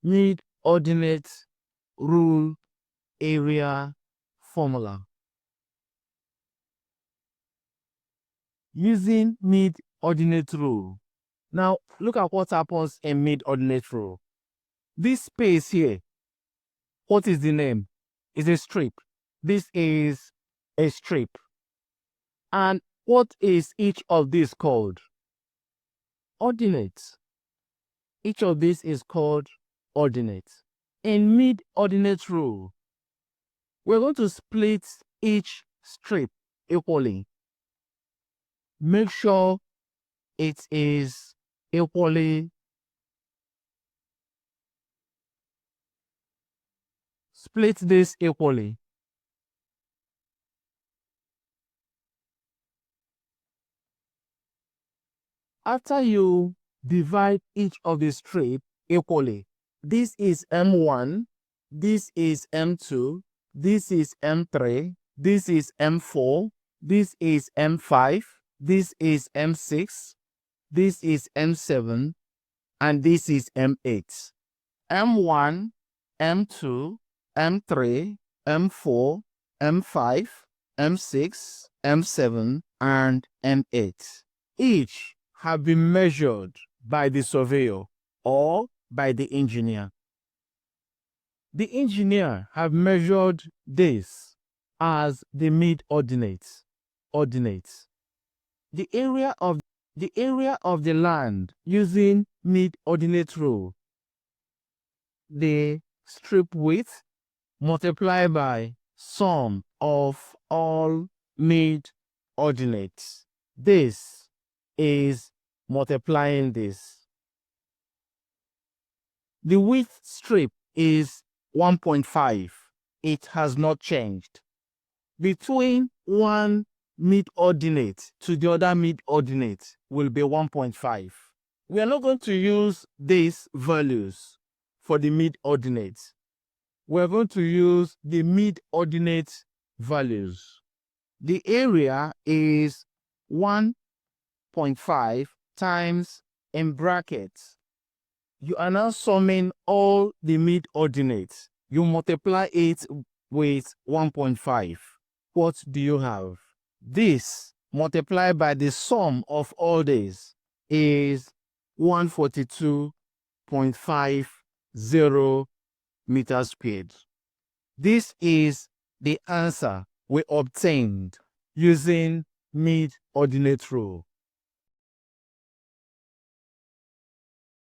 mid-ordinate rule area formula. Using mid-ordinate rule. Now, look at what happens in mid-ordinate rule. This space here, what is the name? It's a strip. This is a strip. And what is each of these called? Ordinates. Each of these is called ordinates. In mid-ordinate rule, we're going to split each strip equally. Make sure it is equally split this equally. After you divide each of the strip equally, this is M1, this is M2, this is M3, this is M4, this is M5, this is M6, this is M7, and this is M8. M1, M2, M3, M4, M5, M6, M7, and M8. Each have been measured by the surveyor or by the engineer. The engineer have measured this as the mid-ordinates. The area of the land using mid-ordinate rule. The strip width multiplied by sum of all mid-ordinates. This is multiplying this. The width strip is 1.5. It has not changed. Between one mid-ordinate to the other mid-ordinate will be 1.5. We are not going to use these values for the mid-ordinates. We're going to use the mid-ordinate values. The area is 1.5 times in brackets. You are now summing all the mid-ordinates. You multiply it with 1.5. What do you have? This multiplied by the sum of all these is 142.50 meters squared. This is the answer we obtained using mid-ordinate rule.